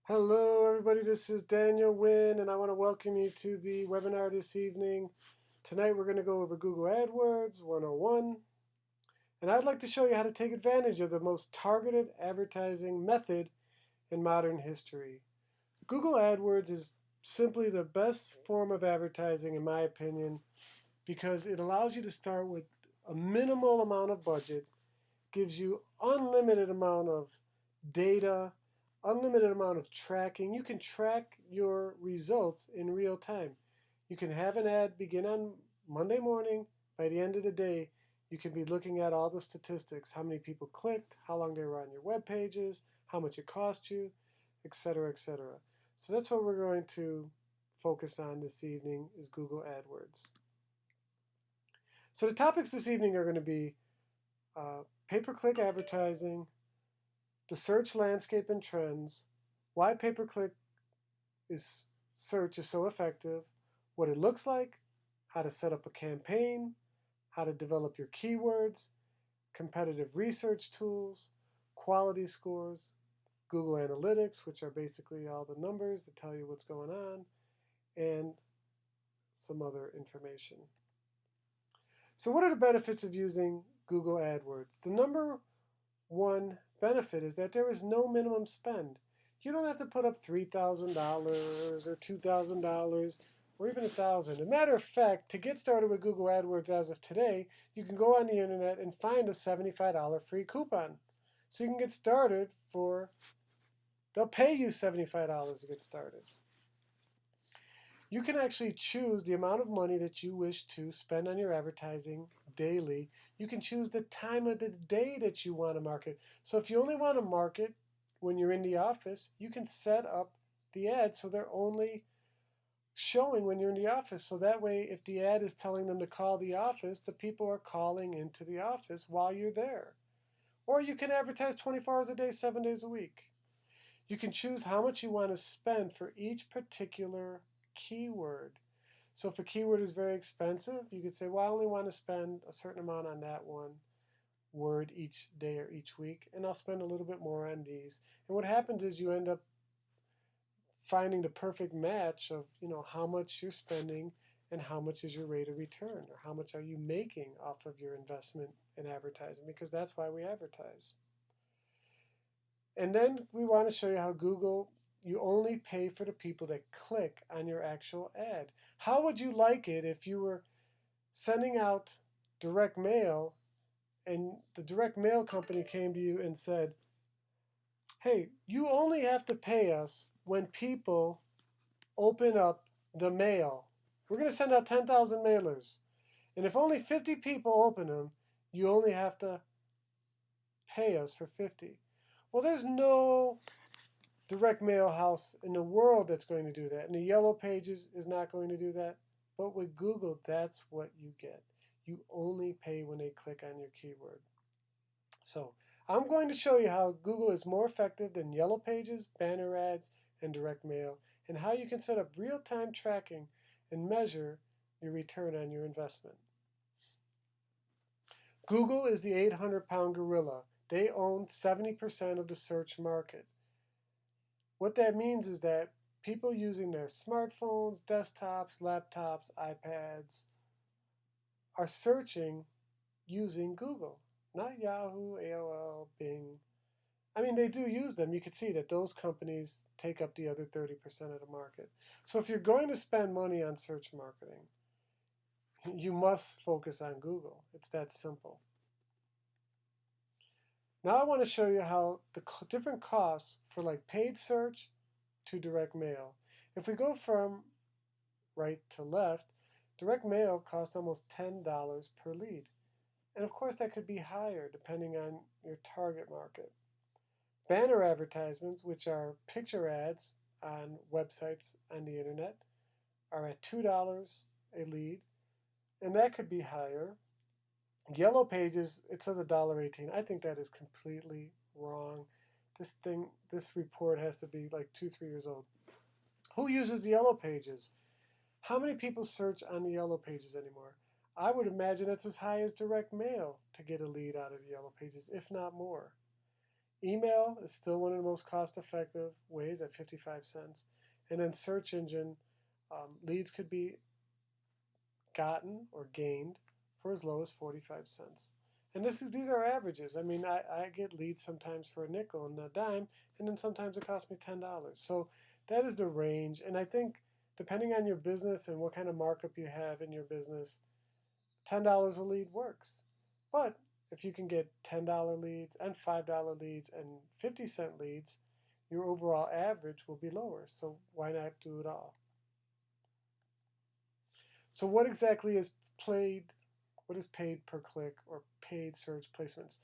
Hello, everybody. This is Daniel Wynn, and I want to welcome you to the webinar this evening. Tonight, we're going to go over Google AdWords 101, and I'd like to show you how to take advantage of the most targeted advertising method in modern history. Google AdWords is simply the best form of advertising, in my opinion, because it allows you to start with a minimal amount of budget, gives you unlimited amount of data, unlimited amount of tracking. You can track your results in real time. You can have an ad begin on Monday morning. By the end of the day, you can be looking at all the statistics, how many people clicked, how long they were on your web pages, how much it cost you, etc., etc. So that's what we're going to focus on this evening is Google AdWords. So the topics this evening are going to be pay-per-click advertising, the search landscape and trends, why pay-per-click search is so effective, what it looks like, how to set up a campaign, how to develop your keywords, competitive research tools, quality scores, Google Analytics, which are basically all the numbers that tell you what's going on, and some other information. So what are the benefits of using Google AdWords? The number one benefit is that there is no minimum spend. You don't have to put up $3,000 or $2,000 or even $1,000. As a matter of fact, to get started with Google AdWords as of today, you can go on the internet and find a $75 free coupon. So you can get started they'll pay you $75 to get started. You can actually choose the amount of money that you wish to spend on your advertising daily. You can choose the time of the day that you want to market. So if you only want to market when you're in the office, you can set up the ads so they're only showing when you're in the office. So that way, if the ad is telling them to call the office, the people are calling into the office while you're there. Or you can advertise 24 hours a day, 7 days a week. You can choose how much you want to spend for each particular keyword. So if a keyword is very expensive, you could say, well, I only want to spend a certain amount on that one word each day or each week, and I'll spend a little bit more on these. And what happens is you end up finding the perfect match of, how much you're spending and how much is your rate of return, or how much are you making off of your investment in advertising, because that's why we advertise. And then we want to show you how Google, you only pay for the people that click on your actual ad. How would you like it if you were sending out direct mail and the direct mail company came to you and said, hey, you only have to pay us when people open up the mail. We're going to send out 10,000 mailers. And if only 50 people open them, you only have to pay us for 50. Well, there's no direct mail house in the world that's going to do that. And the Yellow Pages is not going to do that. But with Google, that's what you get. You only pay when they click on your keyword. So I'm going to show you how Google is more effective than Yellow Pages, banner ads, and direct mail, and how you can set up real-time tracking and measure your return on your investment. Google is the 800-pound gorilla. They own 70% of the search market. What that means is that people using their smartphones, desktops, laptops, iPads are searching using Google, not Yahoo, AOL, Bing. I mean, they do use them. You can see that those companies take up the other 30% of the market. So if you're going to spend money on search marketing, you must focus on Google. It's that simple. Now I want to show you how the different costs for like paid search to direct mail. If we go from right to left, direct mail costs almost $10 per lead. And of course that could be higher depending on your target market. Banner advertisements, which are picture ads on websites on the internet, are at $2 a lead, and that could be higher. Yellow Pages, it says $1.18. I think that is completely wrong. This report has to be like 2, 3 years old. Who uses the Yellow Pages? How many people search on the Yellow Pages anymore? I would imagine it's as high as direct mail to get a lead out of the Yellow Pages, if not more. Email is still one of the most cost-effective ways at 55 cents. And then search engine leads could be gotten or gained for as low as 45 cents. And these are averages. I mean, I get leads sometimes for a nickel and a dime, and then sometimes it costs me $10. So that is the range. And I think depending on your business and what kind of markup you have in your business, $10 a lead works. But if you can get $10 leads and $5 leads and 50-cent leads, your overall average will be lower. So why not do it all? So what exactly is what is paid per click or paid search placements?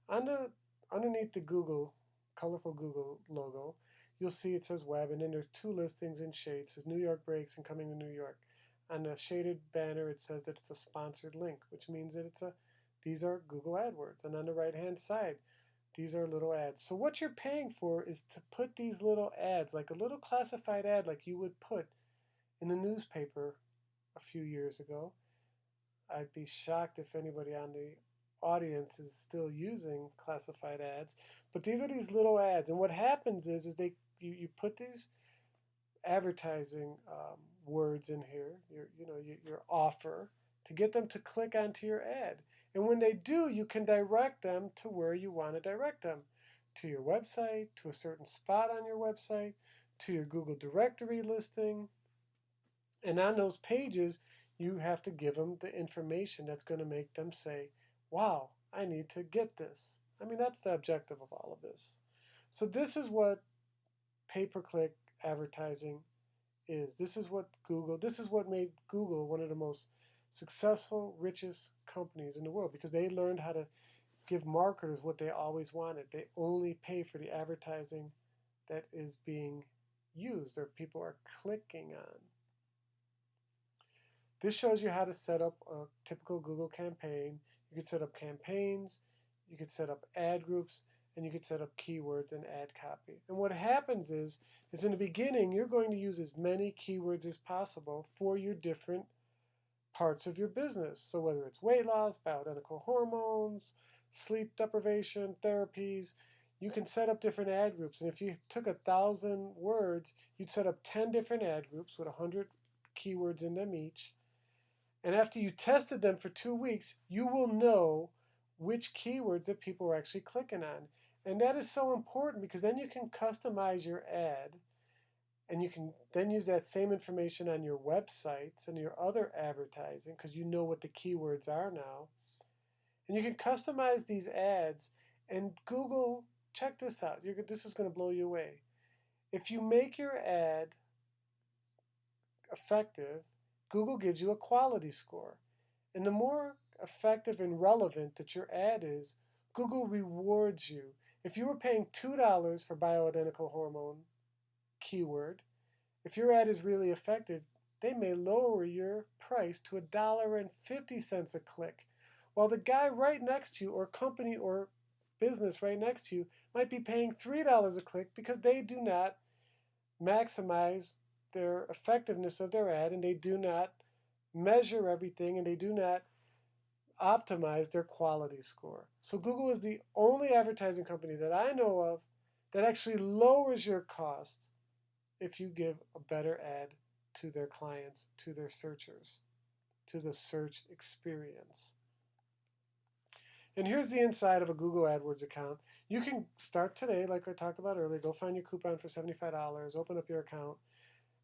Underneath the colorful Google logo, you'll see it says web, and then there's two listings in shades. It says New York Breaks and Coming to New York. On the shaded banner, it says that it's a sponsored link, which means that these are Google AdWords. And on the right-hand side, these are little ads. So what you're paying for is to put these little ads, like a little classified ad like you would put in a newspaper a few years ago. I'd be shocked if anybody on the audience is still using classified ads. But these are these little ads. And what happens is you put these advertising words in here, your offer, to get them to click onto your ad. And when they do, you can direct them to where you want to direct them, to your website, to a certain spot on your website, to your Google directory listing. And on those pages, you have to give them the information that's going to make them say, wow, I need to get this. I mean, that's the objective of all of this. So this is what pay-per-click advertising is. This is what made Google one of the most successful, richest companies in the world, because they learned how to give marketers what they always wanted. They only pay for the advertising that is being used or people are clicking on. This shows you how to set up a typical Google campaign. You could set up campaigns, you could set up ad groups, and you could set up keywords and ad copy. And what happens is in the beginning, you're going to use as many keywords as possible for your different parts of your business. So whether it's weight loss, bioidentical hormones, sleep deprivation, therapies, you can set up different ad groups. And if you took 1,000 words, you'd set up 10 different ad groups with 100 keywords in them each. And after you tested them for 2 weeks, you will know which keywords that people are actually clicking on. And that is so important because then you can customize your ad and you can then use that same information on your websites and your other advertising because you know what the keywords are now. And you can customize these ads, and Google, check this out. This is going to blow you away. If you make your ad effective, Google gives you a quality score. And the more effective and relevant that your ad is, Google rewards you. If you were paying $2 for bioidentical hormone keyword, if your ad is really effective, they may lower your price to $1.50 a click. While the guy right next to you, or company or business right next to you, might be paying $3 a click because they do not maximize their effectiveness of their ad, and they do not measure everything, and they do not optimize their quality score. So Google is the only advertising company that I know of that actually lowers your cost if you give a better ad to their clients, to their searchers, to the search experience. And here's the inside of a Google AdWords account. You can start today, like I talked about earlier. Go find your coupon for $75, open up your account,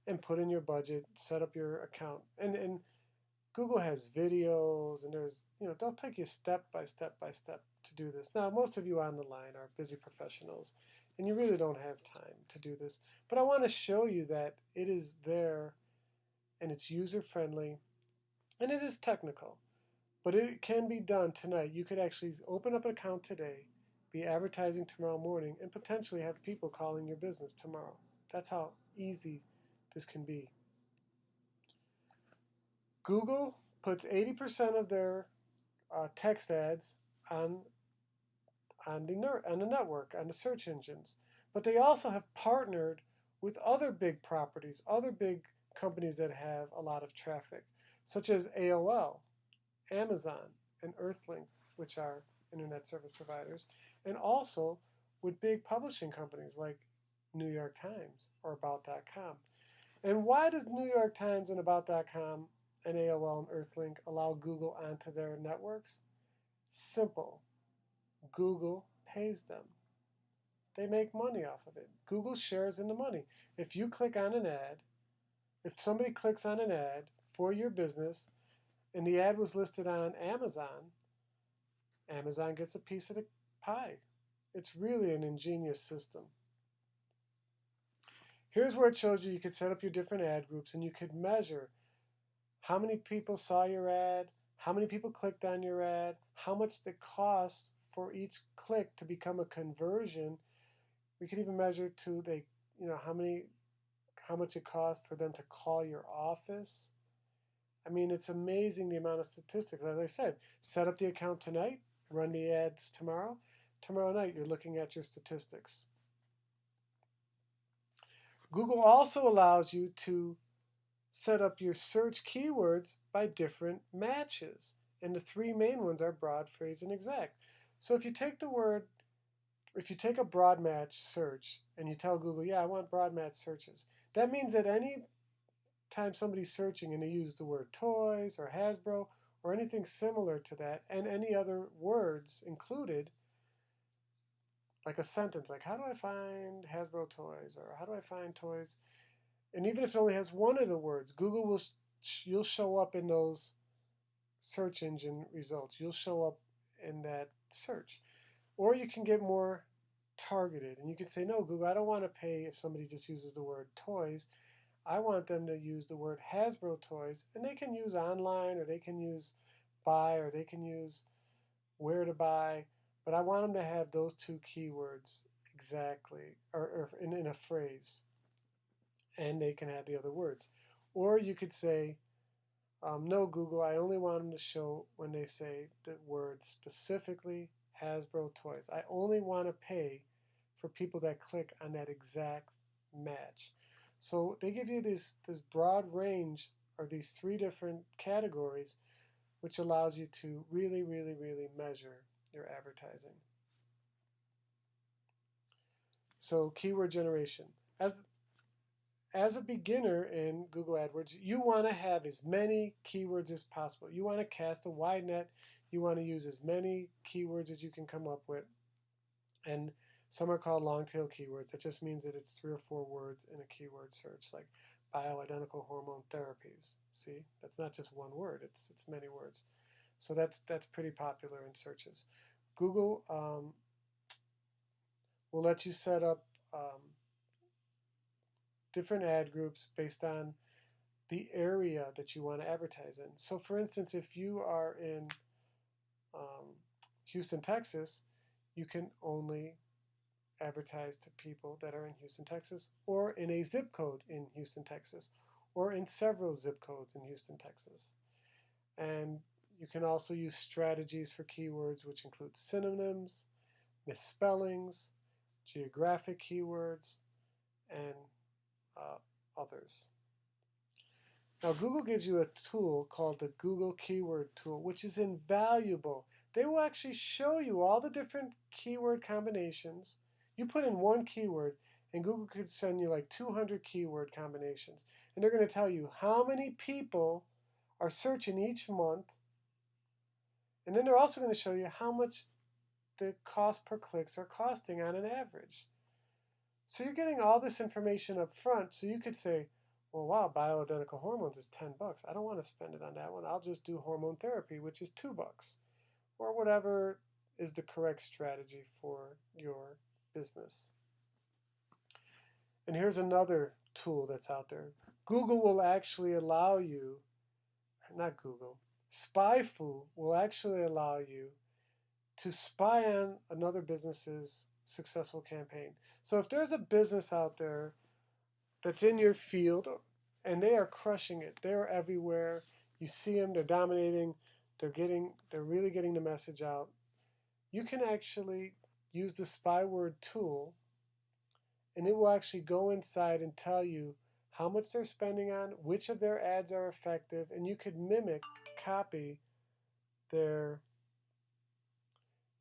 and put in your budget, set up your account. And Google has videos, and they'll take you step by step to do this. Now, most of you on the line are busy professionals, and you really don't have time to do this. But I want to show you that it is there, and it's user-friendly, and it is technical. But it can be done tonight. You could actually open up an account today, be advertising tomorrow morning, and potentially have people calling your business tomorrow. That's how easy this can be. Google puts 80% of their text ads on the network, on the search engines. But they also have partnered with other big properties, other big companies that have a lot of traffic, such as AOL, Amazon, and Earthlink, which are internet service providers, and also with big publishing companies like New York Times or About.com. And why does New York Times and About.com and AOL and Earthlink allow Google onto their networks? Simple. Google pays them. They make money off of it. Google shares in the money. If you click on an ad, if somebody clicks on an ad for your business and the ad was listed on Amazon, Amazon gets a piece of the pie. It's really an ingenious system. Here's where it shows you could set up your different ad groups and you could measure how many people saw your ad, how many people clicked on your ad, how much it costs for each click to become a conversion. We could even measure how much it costs for them to call your office. I mean, it's amazing the amount of statistics. As I said, set up the account tonight, run the ads tomorrow. Tomorrow night, you're looking at your statistics. Google also allows you to set up your search keywords by different matches. And the three main ones are broad, phrase, and exact. So if you take a broad match search and you tell Google, yeah, I want broad match searches, that means that any time somebody's searching and they use the word toys or Hasbro or anything similar to that and any other words included, like a sentence, like how do I find Hasbro toys or how do I find toys? And even if it only has one of the words, Google will you'll show up in those search engine results. You'll show up in that search. Or you can get more targeted and you can say, no, Google, I don't want to pay if somebody just uses the word toys. I want them to use the word Hasbro toys, and they can use online or they can use buy or they can use where to buy, but I want them to have those two keywords exactly or in a phrase, and they can have the other words. Or you could say, no, Google, I only want them to show when they say the word specifically Hasbro toys. I only want to pay for people that click on that exact match. So they give you this broad range or these three different categories, which allows you to really, really, really measure your advertising. So keyword generation. As a beginner in Google AdWords, you want to have as many keywords as possible. You want to cast a wide net. You want to use as many keywords as you can come up with. And some are called long tail keywords. That just means that it's 3 or 4 words in a keyword search, like bioidentical hormone therapies. See, that's not just one word, it's many words. So that's pretty popular in searches. Google will let you set up different ad groups based on the area that you want to advertise in. So for instance, if you are in Houston, Texas, you can only advertise to people that are in Houston, Texas, or in a zip code in Houston, Texas, or in several zip codes in Houston, Texas. And you can also use strategies for keywords, which include synonyms, misspellings, geographic keywords, and others. Now, Google gives you a tool called the Google Keyword Tool, which is invaluable. They will actually show you all the different keyword combinations. You put in one keyword, and Google could send you like 200 keyword combinations. And they're going to tell you how many people are searching each month. And then they're also going to show you how much the cost per clicks are costing on an average. So you're getting all this information up front, so you could say, well, wow, bioidentical hormones is $10. I don't want to spend it on that one. I'll just do hormone therapy, which is $2, or whatever is the correct strategy for your business. And here's another tool that's out there. Google will actually allow you, not Google, SpyFu will actually allow you to spy on another business's successful campaign. So if there's a business out there that's in your field and they are crushing it, they're everywhere, you see them, they're dominating, they're really getting the message out, you can actually use the spy word tool and it will actually go inside and tell you how much they're spending on, which of their ads are effective, and you could mimic, copy their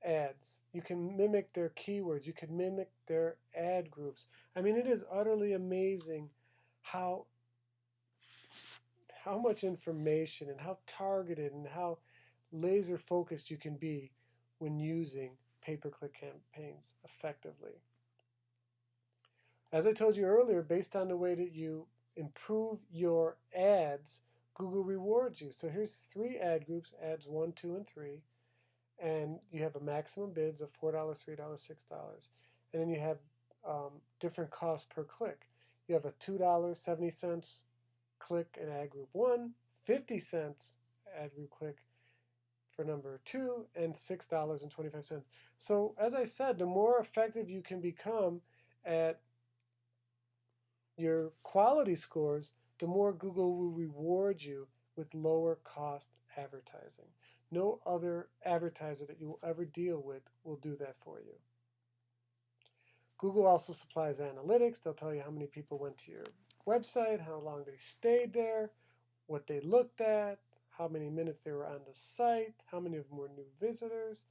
ads. You can mimic their keywords. You can mimic their ad groups. I mean, it is utterly amazing how much information and how targeted and how laser focused you can be when using pay-per-click campaigns effectively. As I told you earlier, based on the way that you improve your ads, Google rewards you. So here's 3 ad groups, ads 1, 2, and 3. And you have a maximum bids of $4, $3, $6. And then you have different costs per click. You have a $2.70 click in ad group 1, 50 cents ad group click for number 2, and $6.25. So as I said, the more effective you can become at your quality scores, the more Google will reward you with lower cost advertising. No other advertiser that you will ever deal with will do that for you. Google also supplies analytics. They'll tell you how many people went to your website, how long they stayed there, what they looked at, how many minutes they were on the site, how many of them were new visitors.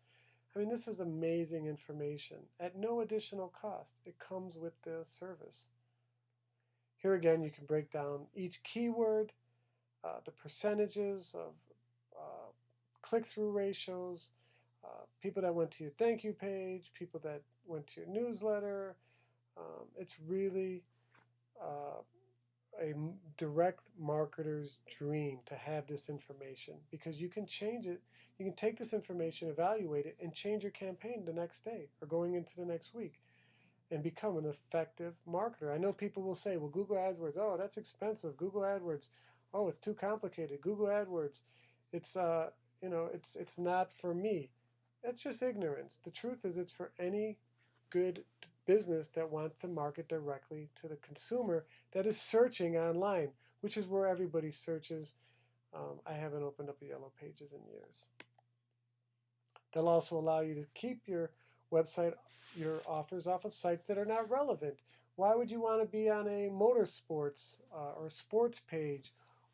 I mean, this is amazing information at no additional cost. It comes with the service. Here again, you can break down each keyword, the percentages of click-through ratios, people that went to your thank you page, people that went to your newsletter. It's really a direct marketer's dream to have this information, because you can change it. You can take this information, evaluate it, and change your campaign the next day or going into the next week and become an effective marketer. I know people will say, well, Google AdWords, oh, that's expensive. Google AdWords, oh, it's too complicated. Google AdWords, it's it's not for me. That's just ignorance. The truth is, it's for any good business that wants to market directly to the consumer that is searching online, which is where everybody searches. I haven't opened up the Yellow Pages in years. They'll also allow you to keep your website, your offers off of sites that are not relevant. Why would you want to be on a motorsports or sports page,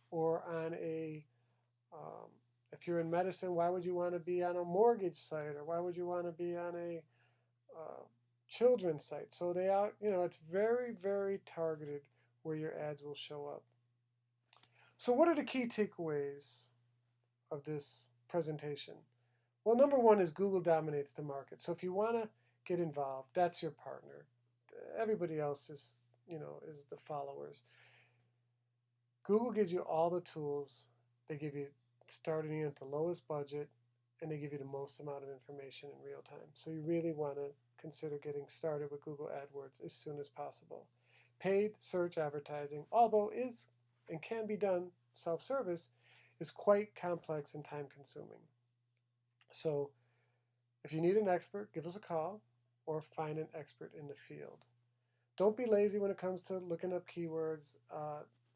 or on a, if you're in medicine, why would you want to be on a mortgage site, or why would you want to be on a children's site? So they are, it's very, very targeted where your ads will show up. So what are the key takeaways of this presentation? Well, number 1 is Google dominates the market. So if you want to get involved, that's your partner. Everybody else is, is the followers. Google gives you all the tools. They give you starting at the lowest budget, and they give you the most amount of information in real time. So you really want to consider getting started with Google AdWords as soon as possible. Paid search advertising, although is and can be done self-service, is quite complex and time-consuming. So if you need an expert, give us a call or find an expert in the field. Don't be lazy when it comes to looking up keywords.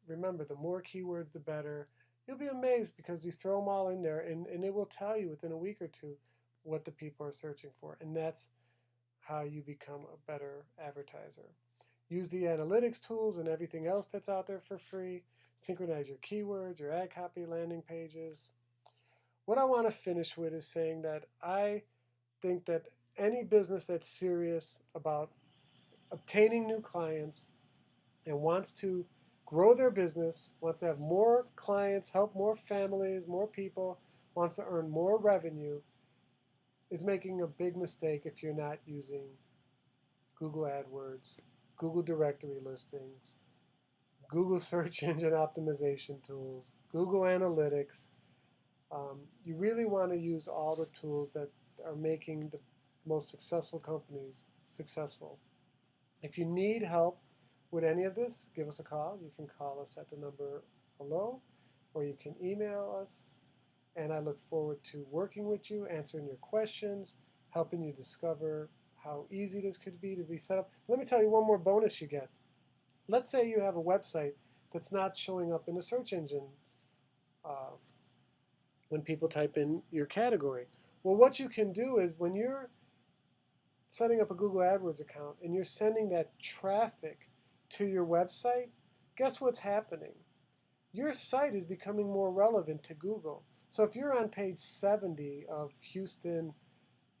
Remember, the more keywords, the better. You'll be amazed because you throw them all in there, and it will tell you within a week or two what the people are searching for. And that's how you become a better advertiser. Use the analytics tools and everything else that's out there for free. Synchronize your keywords, your ad copy, landing pages. What I want to finish with is saying that I think that any business that's serious about obtaining new clients and wants to grow their business, wants to have more clients, help more families, more people, wants to earn more revenue, is making a big mistake if you're not using Google AdWords, Google directory listings, Google search engine optimization tools, Google Analytics. You really want to use all the tools that are making the most successful companies successful. If you need help with any of this, give us a call. You can call us at the number below, or you can email us. And I look forward to working with you, answering your questions, helping you discover how easy this could be to be set up. Let me tell you one more bonus you get. Let's say you have a website that's not showing up in the search engine when people type in your category. Well, what you can do is when you're setting up a Google AdWords account and you're sending that traffic to your website, guess what's happening? Your site is becoming more relevant to Google. So if you're on page 70 of Houston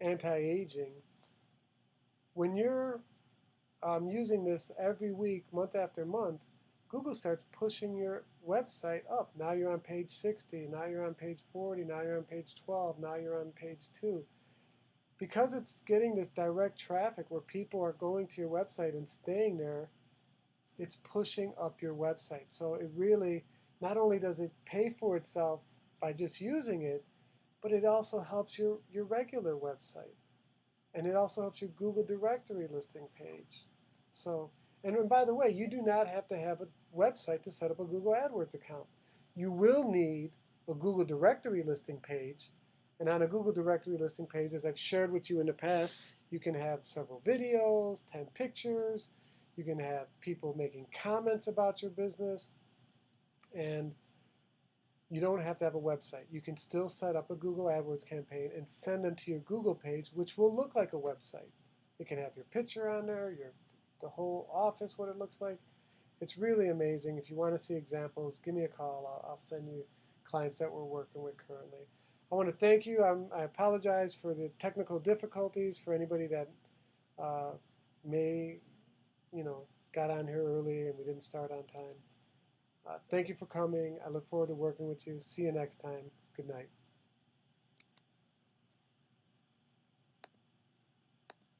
anti-aging. When you're using this every week, month after month, Google starts pushing your website up. Now you're on page 60, now you're on page 40, now you're on page 12, now you're on page 2. Because it's getting this direct traffic where people are going to your website and staying there, it's pushing up your website. So it really, not only does it pay for itself by just using it, but it also helps your regular website. And it also helps your Google directory listing page. So, and by the way, you do not have to have a website to set up a Google AdWords account. You will need a Google directory listing page. And on a Google directory listing page, as I've shared with you in the past, you can have several videos, 10 pictures, you can have people making comments about your business, and you don't have to have a website. You can still set up a Google AdWords campaign and send them to your Google page, which will look like a website. It can have your picture on there, the whole office, what it looks like. It's really amazing. If you want to see examples, give me a call. I'll send you clients that we're working with currently. I want to thank you. I apologize for the technical difficulties for anybody that may, got on here early and we didn't start on time. Thank you for coming. I look forward to working with you. See you next time. Good night.